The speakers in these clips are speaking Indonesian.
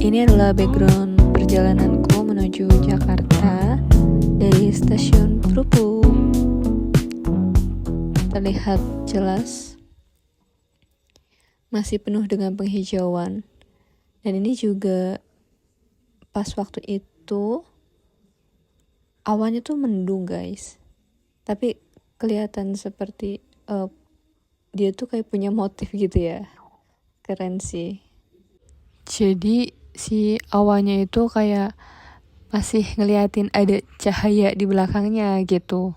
Ini adalah background perjalananku menuju Jakarta dari stasiun Krupuk. Terlihat jelas masih penuh dengan penghijauan. Dan ini juga pas waktu itu awannya tuh mendung guys. Tapi kelihatan seperti dia tuh kayak punya motif gitu ya. Keren sih. Jadi si awannya itu kayak masih ngeliatin ada cahaya di belakangnya gitu.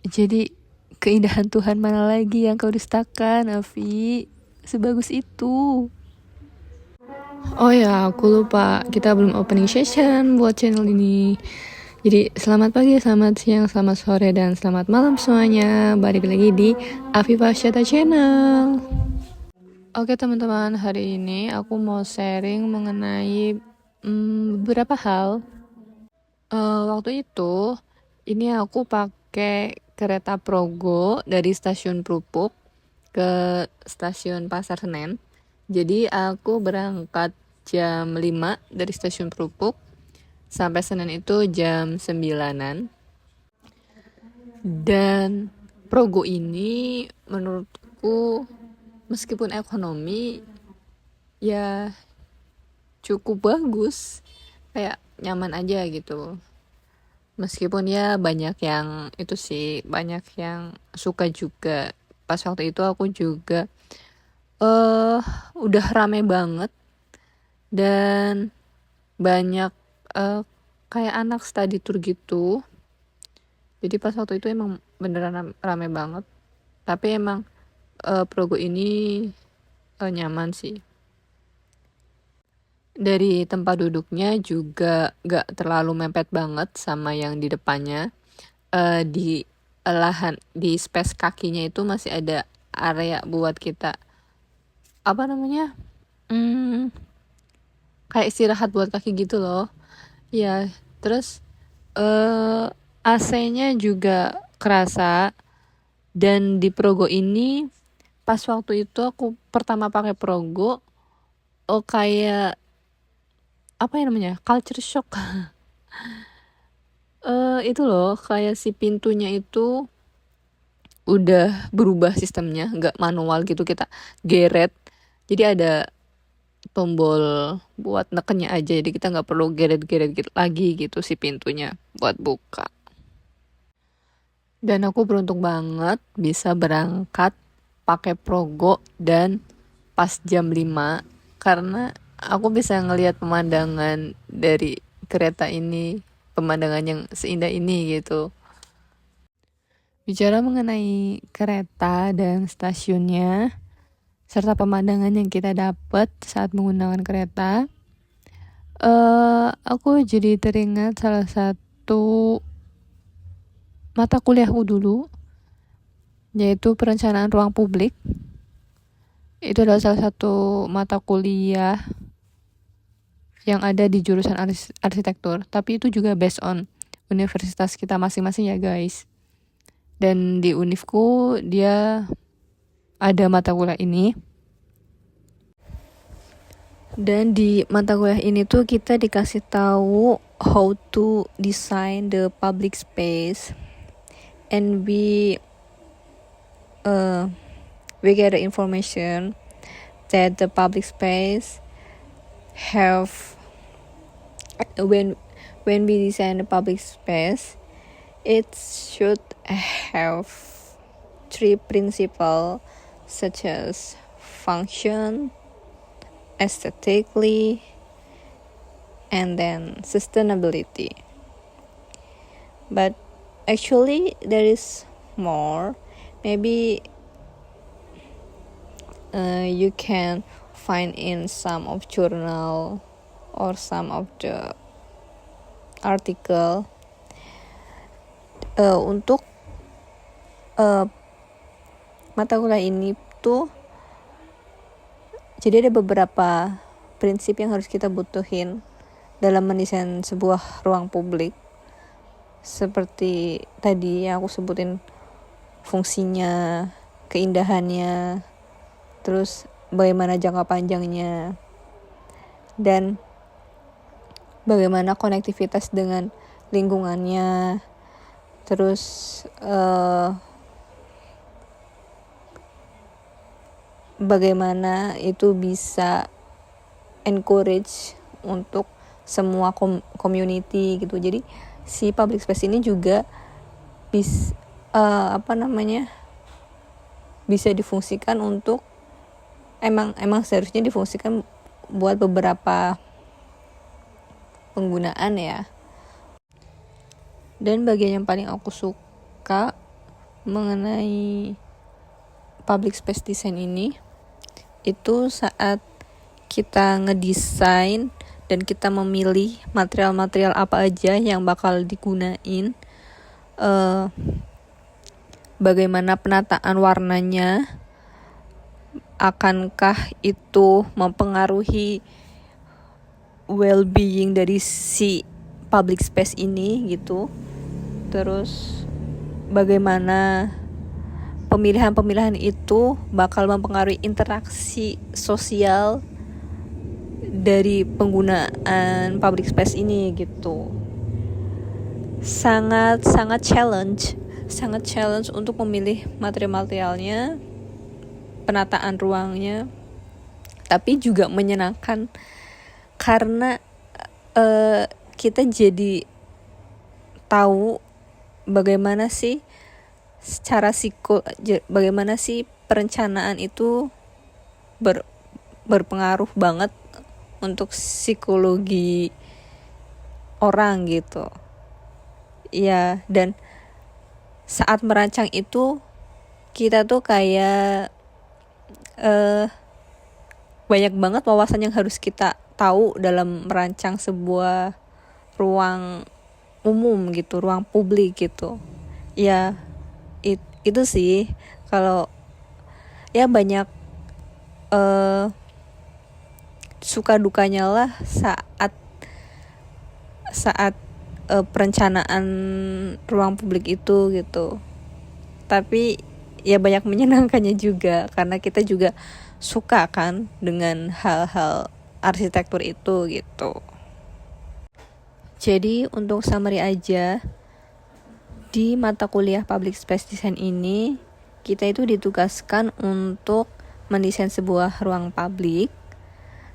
Jadi keindahan Tuhan mana lagi yang kau dustakan, Afi? Sebagus itu. Oh ya, aku lupa, kita belum opening session buat channel ini. Jadi selamat pagi, selamat siang, selamat sore, dan selamat malam semuanya. Balik lagi di Afifah Syata Channel. Oke teman-teman, hari ini aku mau sharing mengenai beberapa hal. Waktu itu, ini aku pakai kereta Progo dari stasiun Krupuk ke stasiun Pasar Senen. Jadi aku berangkat jam 5 dari stasiun Krupuk, sampai Senen itu jam 9-an. Dan Progo ini menurutku meskipun ekonomi ya cukup bagus, kayak nyaman aja gitu. Meskipun ya banyak yang itu sih, banyak yang suka juga. Pas waktu itu aku juga udah rame banget dan banyak kayak anak study tour gitu. Jadi pas waktu itu emang beneran rame banget. Tapi emang Progo ini nyaman sih. Dari tempat duduknya juga gak terlalu mepet banget sama yang di depannya. Di space kakinya itu masih ada area buat kita kayak istirahat buat kaki gitu loh. Ya, terus AC-nya juga kerasa. Dan di Progo ini pas waktu itu aku pertama pakai Progo, kayak culture shock. Itu loh, kayak si pintunya itu udah berubah sistemnya, nggak manual gitu, kita geret. Jadi ada tombol buat nekennya aja, jadi kita nggak perlu geret-geret gitu lagi gitu si pintunya buat buka. Dan aku beruntung banget bisa berangkat pakai Progo dan pas jam 5, karena aku bisa ngelihat pemandangan dari kereta ini, pemandangan yang seindah ini gitu. Bicara mengenai kereta dan stasiunnya serta pemandangan yang kita dapat saat menggunakan kereta, aku jadi teringat salah satu mata kuliahku dulu, yaitu perencanaan ruang publik. Itu adalah salah satu mata kuliah yang ada di jurusan arsitektur, tapi itu juga based on universitas kita masing-masing ya guys. Dan di Unifku dia ada mata kuliah ini. Dan di mata kuliah ini tuh kita dikasih tahu how to design the public space, and we get the information that the public space have, when we design the public space, it should have 3 principles such as function, aesthetically, and then sustainability. But actually there is more. Maybe you can find in some of journal or some of the article. Untuk mata kuliah ini tuh jadi ada beberapa prinsip yang harus kita butuhin dalam mendesain sebuah ruang publik. Seperti tadi yang aku sebutin, fungsinya, keindahannya, terus bagaimana jangka panjangnya, dan bagaimana konektivitas dengan lingkungannya, terus bagaimana itu bisa encourage untuk semua community gitu. Jadi si public space ini juga bisa difungsikan untuk emang seharusnya difungsikan buat beberapa penggunaan ya. Dan bagian yang paling aku suka mengenai public space design ini itu saat kita ngedesain dan kita memilih material-material apa aja yang bakal digunain, bagaimana penataan warnanya, akankah itu mempengaruhi well-being dari si public space ini gitu. Terus bagaimana pemilihan itu bakal mempengaruhi interaksi sosial dari penggunaan public space ini gitu. Sangat challenge untuk memilih materialnya, penataan ruangnya, tapi juga menyenangkan karena kita jadi tahu bagaimana sih bagaimana sih perencanaan itu berpengaruh banget untuk psikologi orang gitu ya. Dan saat merancang itu kita tuh kayak banyak banget wawasan yang harus kita tahu dalam merancang sebuah ruang umum gitu, ruang publik gitu ya. Itu sih kalau ya banyak suka dukanya lah saat perencanaan ruang publik itu gitu. Tapi ya banyak menyenangkannya juga karena kita juga suka kan dengan hal-hal arsitektur itu gitu. Jadi untuk summary aja, di mata kuliah Public Space Design ini kita itu ditugaskan untuk mendesain sebuah ruang publik.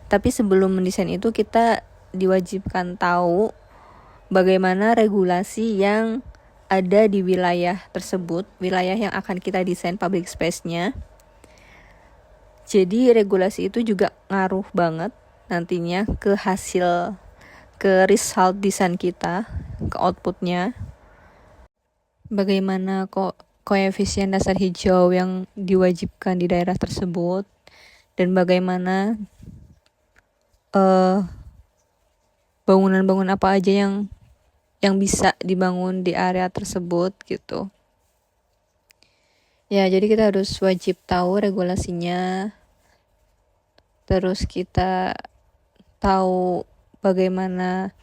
Tapi sebelum mendesain itu kita diwajibkan tahu bagaimana regulasi yang ada di wilayah tersebut, wilayah yang akan kita desain public space-nya. Jadi regulasi itu juga ngaruh banget nantinya ke result desain kita, ke outputnya. Bagaimana koefisien dasar hijau yang diwajibkan di daerah tersebut, dan bagaimana bangunan-bangunan apa aja yang bisa dibangun di area tersebut gitu. Ya, jadi kita harus wajib tahu regulasinya. Terus kita tahu bagaimana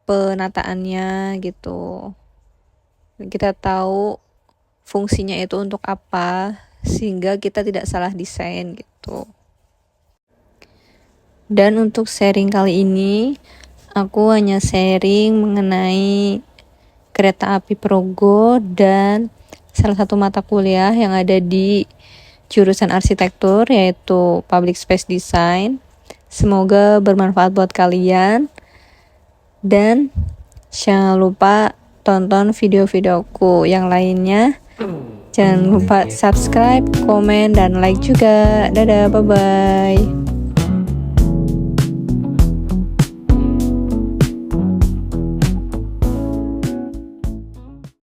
penataannya gitu. Kita tahu fungsinya itu untuk apa sehingga kita tidak salah desain gitu. Dan untuk sharing kali ini aku hanya sharing mengenai kereta api Progo dan salah satu mata kuliah yang ada di jurusan arsitektur yaitu Public Space Design. Semoga bermanfaat buat kalian dan jangan lupa tonton video-videoku yang lainnya. Jangan lupa subscribe, komen, dan like juga. Dadah, bye-bye.